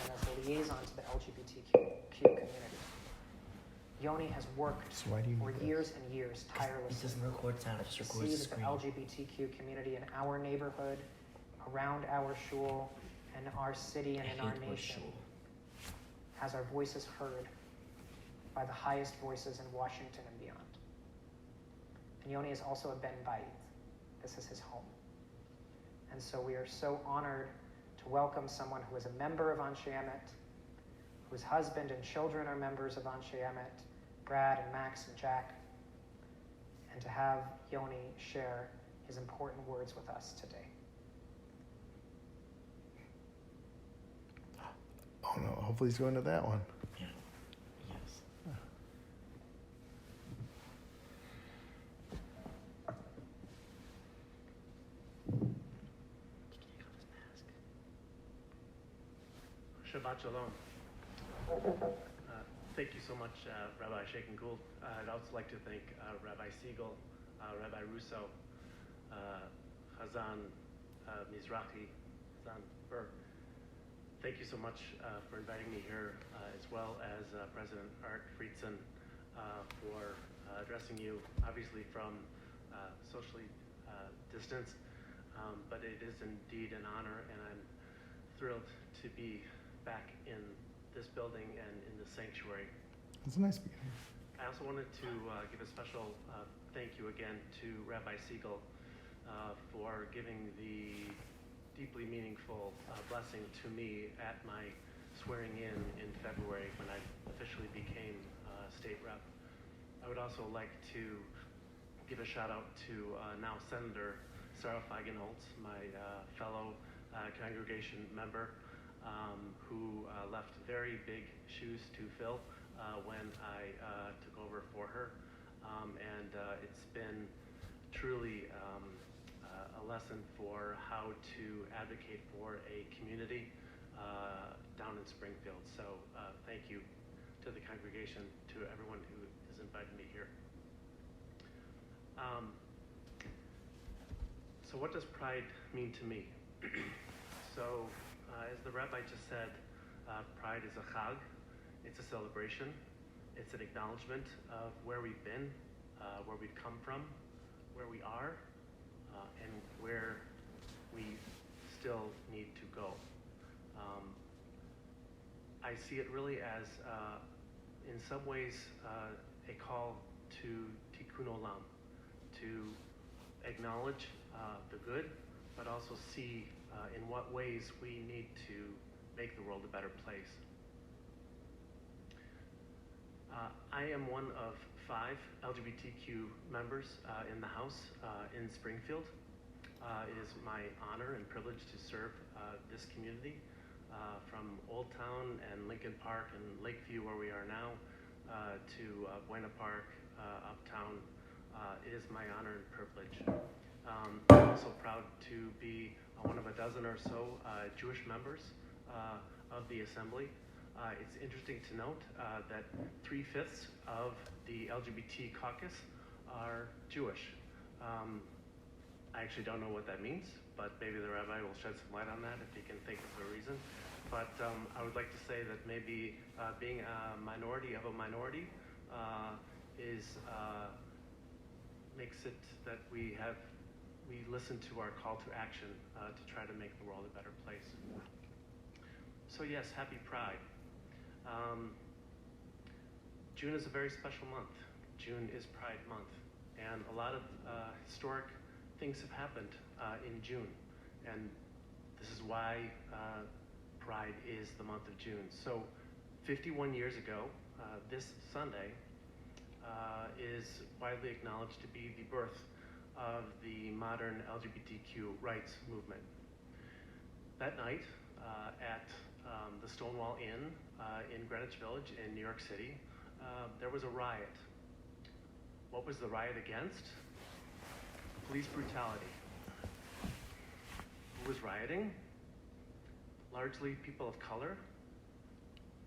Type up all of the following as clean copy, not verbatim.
and as the liaison to the LGBTQ community. Yoni has worked for years and years tirelessly it doesn't record sound, it just records the to see that the LGBTQ community in our neighborhood, around our shul, and our city and in our nation has our voices heard by the highest voices in Washington and beyond. And Yoni is also a Ben Bait. This is his home. And so we are so honored to welcome someone who is a member of Anshe Emet, whose husband and children are members of Anshe Emet, Brad and Max and Jack, and to have Yoni share his important words with us today. Oh no, hopefully he's going to that one. Yeah. Yes. Shabbat Shalom. Thank you so much, Rabbi Sheikh and Gould. I'd also like to thank Rabbi Siegel, Rabbi Russo, Chazan Mizrahi, Chazan Burr. Thank you so much for inviting me here, as well as President Art Friedson for addressing you, obviously from socially distanced, but it is indeed an honor, and I'm thrilled to be back in this building and in the sanctuary. It's a nice beginning. I also wanted to give a special thank you again to Rabbi Siegel for giving the deeply meaningful blessing to me at my swearing in February when I officially became state rep. I would also like to give a shout out to now Senator Sarah Feigenholtz, my fellow congregation member, who left very big shoes to fill when I took over for her. And it's been truly a lesson for how to advocate for a community down in Springfield. So thank you to the congregation, to everyone who has invited me here. So what does pride mean to me? So as the rabbi just said, pride is a chag. It's a celebration. It's an acknowledgement of where we've been, where we've come from, where we are, and where we still need to go. I see it really as, in some ways, a call to tikkun olam, to acknowledge the good, but also see in what ways we need to make the world a better place. I am one of 5 LGBTQ members in the House in Springfield. It is my honor and privilege to serve this community from Old Town and Lincoln Park and Lakeview, where we are now, to Buena Park, Uptown. It is my honor and privilege. I'm also proud to be one of a dozen or so Jewish members of the Assembly. It's interesting to note that 3/5 of the LGBT caucus are Jewish. I actually don't know what that means, but maybe the rabbi will shed some light on that if he can think of a reason. But I would like to say that maybe being a minority of a minority makes it that we listen to our call to action to try to make the world a better place. So yes, happy Pride. June is a very special month. June is Pride Month, and a lot of historic things have happened in June, and this is why Pride is the month of June. So 51 years ago, this Sunday is widely acknowledged to be the birth of the modern LGBTQ rights movement. That night at the Stonewall Inn in Greenwich Village in New York City, there was a riot. What was the riot against? Police brutality. Who was rioting? Largely people of color,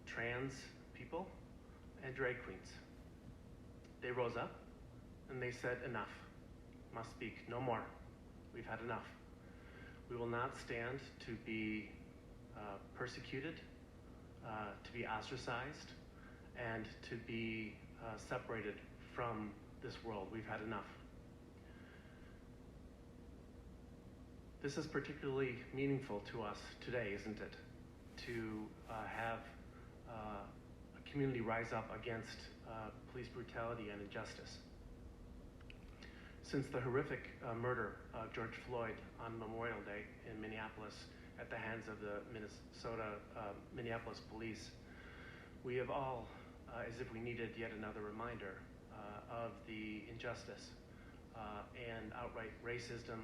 trans people, and drag queens. They rose up and they said, enough, must speak, no more. We've had enough. We will not stand to be persecuted to be ostracized and to be separated from this world. We've had enough. This is particularly meaningful to us today, isn't it? To have a community rise up against police brutality and injustice. Since the horrific murder of George Floyd on Memorial Day in Minneapolis at the hands of the Minneapolis police, we have all, as if we needed yet another reminder of the injustice and outright racism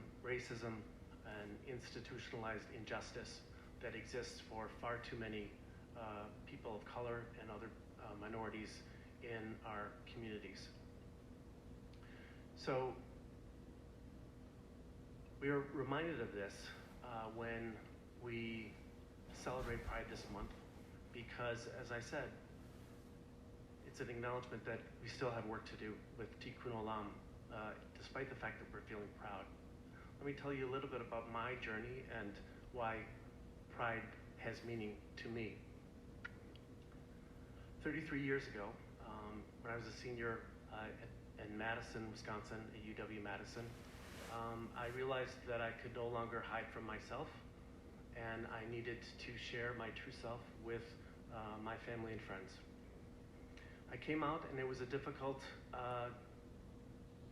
and institutionalized injustice that exists for far too many people of color and other minorities in our communities. So we are reminded of this when we celebrate Pride this month, because, as I said, it's an acknowledgement that we still have work to do with Tikkun Olam, despite the fact that we're feeling proud. Let me tell you a little bit about my journey and why Pride has meaning to me. 33 years ago, when I was a senior in Madison, Wisconsin, at UW-Madison, I realized that I could no longer hide from myself, and I needed to share my true self with my family and friends. I came out, and it was a difficult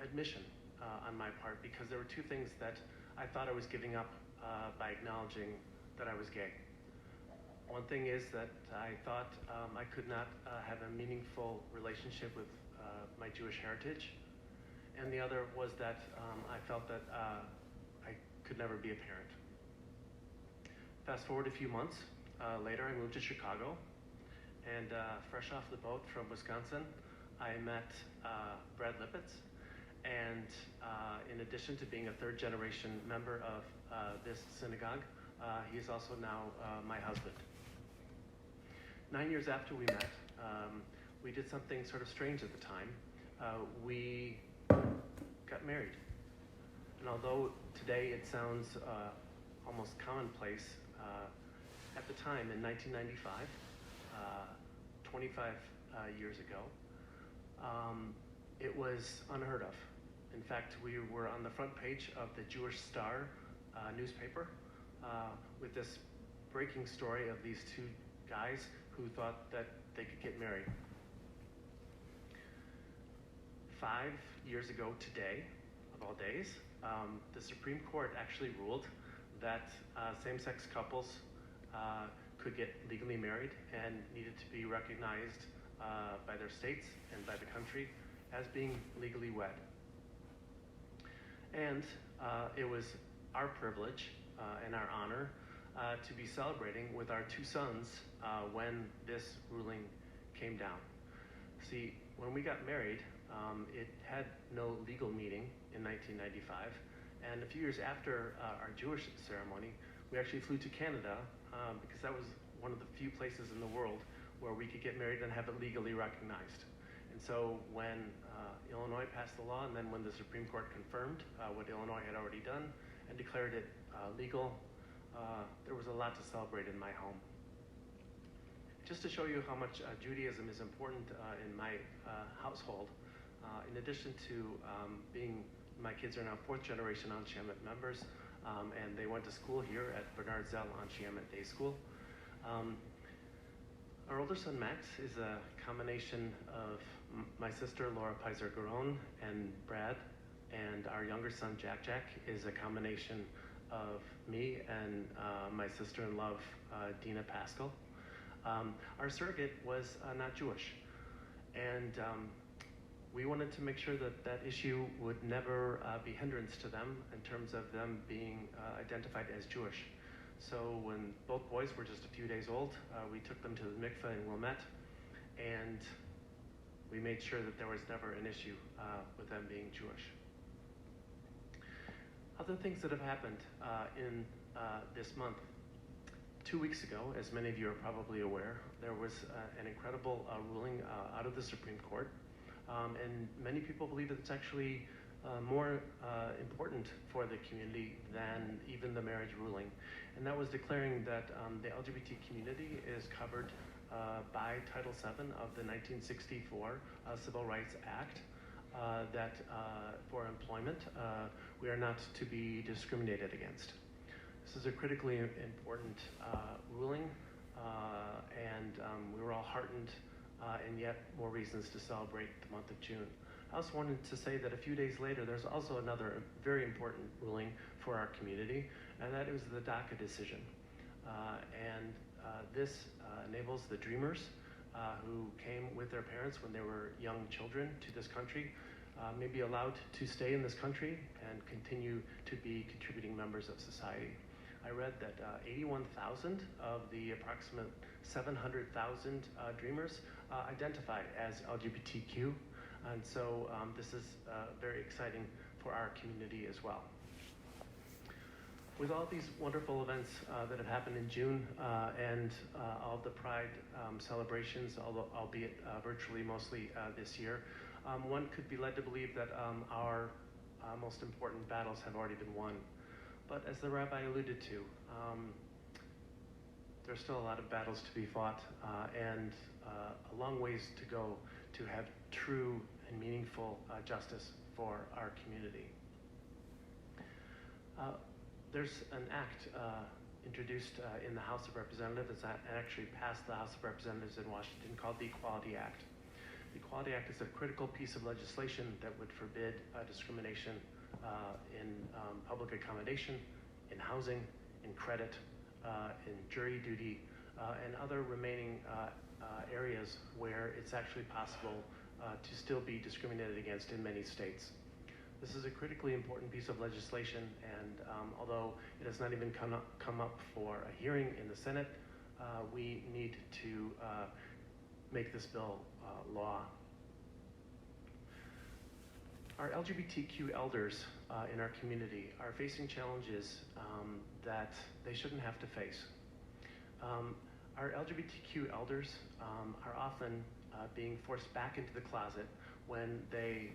admission on my part, because there were two things that I thought I was giving up by acknowledging that I was gay. One thing is that I thought I could not have a meaningful relationship with my Jewish heritage, and the other was that I felt that I could never be a parent. Fast forward a few months later, I moved to Chicago, and fresh off the boat from Wisconsin, I met Brad Lippitz, and in addition to being a third-generation member of this synagogue, he is also now my husband. 9 years after we met, we did something sort of strange at the time. We got married. And although today it sounds almost commonplace, at the time in 1995, 25 years ago, it was unheard of. In fact, we were on the front page of the Jewish Star newspaper with this breaking story of these two guys who thought that they could get married. 5 years ago today, of all days, the Supreme Court actually ruled that same-sex couples could get legally married and needed to be recognized by their states and by the country as being legally wed. And it was our privilege and our honor to be celebrating with our two sons when this ruling came down. See, when we got married, it had no legal meaning in 1995, and a few years after our Jewish ceremony, we actually flew to Canada because that was one of the few places in the world where we could get married and have it legally recognized. And so when Illinois passed the law, and then when the Supreme Court confirmed what Illinois had already done and declared it legal, there was a lot to celebrate in my home. Just to show you how much Judaism is important in my household, in addition to my kids are now fourth generation Anshe Emet members, and they went to school here at Bernard Zell Anshe Emet Day School. Our older son Max is a combination of my sister Laura Pizer and Brad, and our younger son Jack is a combination of me and my sister-in-law Dina Pascal. Our surrogate was not Jewish, and we wanted to make sure that that issue would never be a hindrance to them in terms of them being identified as Jewish. So when both boys were just a few days old, we took them to the mikveh in Wilmette, and we made sure that there was never an issue with them being Jewish. Other things that have happened in this month. 2 weeks ago, as many of you are probably aware, there was an incredible ruling out of the Supreme Court, and many people believe that it's actually more important for the community than even the marriage ruling. And that was declaring that the LGBT community is covered by Title VII of the 1964 Civil Rights Act, that for employment, we are not to be discriminated against. This is a critically important ruling, and we were all heartened, and yet more reasons to celebrate the month of June. I also wanted to say that a few days later, there's also another very important ruling for our community, and that is the DACA decision. This enables the Dreamers who came with their parents when they were young children to this country may be allowed to stay in this country and continue to be contributing members of society. I read that 81,000 of the approximate 700,000 Dreamers identify as LGBTQ, and so this is very exciting for our community as well. With all these wonderful events that have happened in June and all of the Pride celebrations, albeit virtually mostly this year, one could be led to believe that our most important battles have already been won. But as the rabbi alluded to, there's still a lot of battles to be fought and a long ways to go to have true and meaningful justice for our community. There's an act introduced in the House of Representatives and actually passed the House of Representatives in Washington called the Equality Act. The Equality Act is a critical piece of legislation that would forbid discrimination in public accommodation, in housing, in credit, in jury duty, and other remaining areas where it's actually possible to still be discriminated against in many states. This is a critically important piece of legislation, and although it has not even come up for a hearing in the Senate, we need to make this bill law. Our LGBTQ elders in our community are facing challenges that they shouldn't have to face. Our LGBTQ elders are often being forced back into the closet when they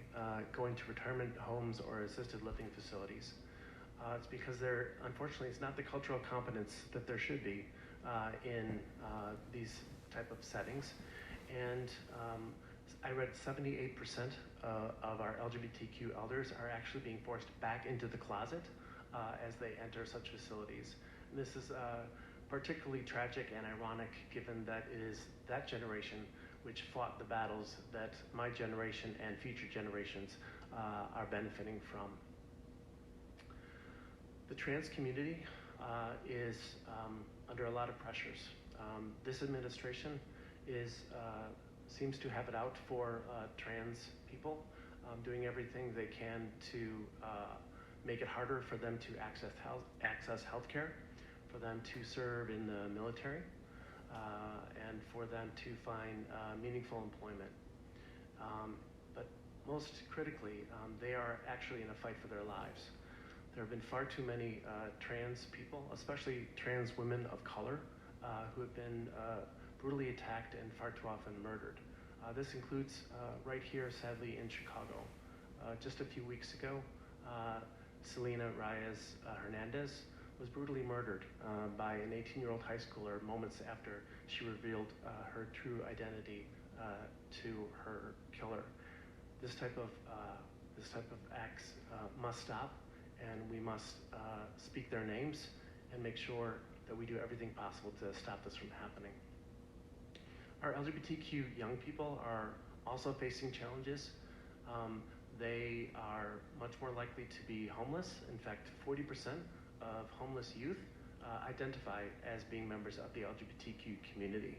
go into retirement homes or assisted living facilities. It's because unfortunately, it's not the cultural competence that there should be in these type of settings. And I read 78% of our LGBTQ elders are actually being forced back into the closet as they enter such facilities. And this is particularly tragic and ironic given that it is that generation which fought the battles that my generation and future generations are benefiting from. The trans community is under a lot of pressures. This administration seems to have it out for trans people, doing everything they can to make it harder for them to access health care, for them to serve in the military, and for them to find meaningful employment. But most critically, they are actually in a fight for their lives. There have been far too many trans people, especially trans women of color, who have been brutally attacked and far too often murdered. This includes right here, sadly, in Chicago. Just a few weeks ago, Selena Reyes Hernandez was brutally murdered by an 18-year-old high schooler moments after she revealed her true identity to her killer. This type of acts must stop, and we must speak their names and make sure that we do everything possible to stop this from happening. Our LGBTQ young people are also facing challenges. They are much more likely to be homeless. In fact, 40% of homeless youth identify as being members of the LGBTQ community.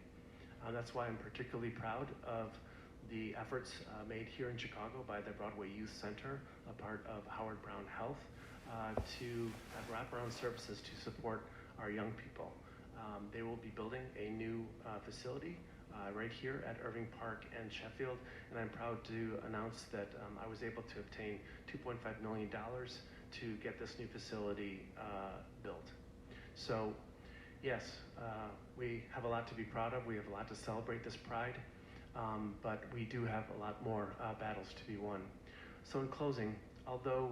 That's why I'm particularly proud of the efforts made here in Chicago by the Broadway Youth Center, a part of Howard Brown Health, to have wraparound services to support our young people. They will be building a new facility right here at Irving Park and Sheffield, and I'm proud to announce that I was able to obtain $2.5 million to get this new facility built. So, yes, we have a lot to be proud of. We have a lot to celebrate this Pride, but we do have a lot more battles to be won. So in closing, although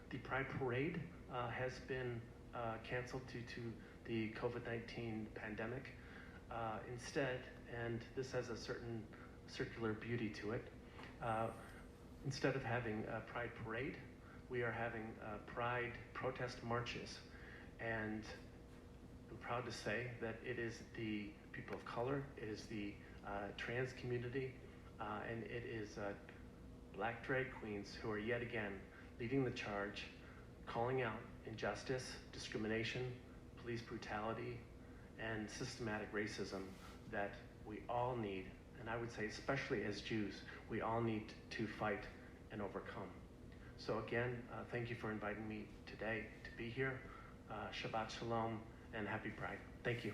the Pride Parade has been canceled due to the COVID-19 pandemic, instead, and this has a certain circular beauty to it, instead of having a Pride Parade, we are having Pride protest marches. And I'm proud to say that it is the people of color, it is the trans community, and it is Black drag queens who are yet again leading the charge, calling out injustice, discrimination, police brutality, and systematic racism that we all need, and I would say especially as Jews, we all need to fight and overcome. So again, thank you for inviting me today to be here. Shabbat Shalom and Happy Pride. Thank you.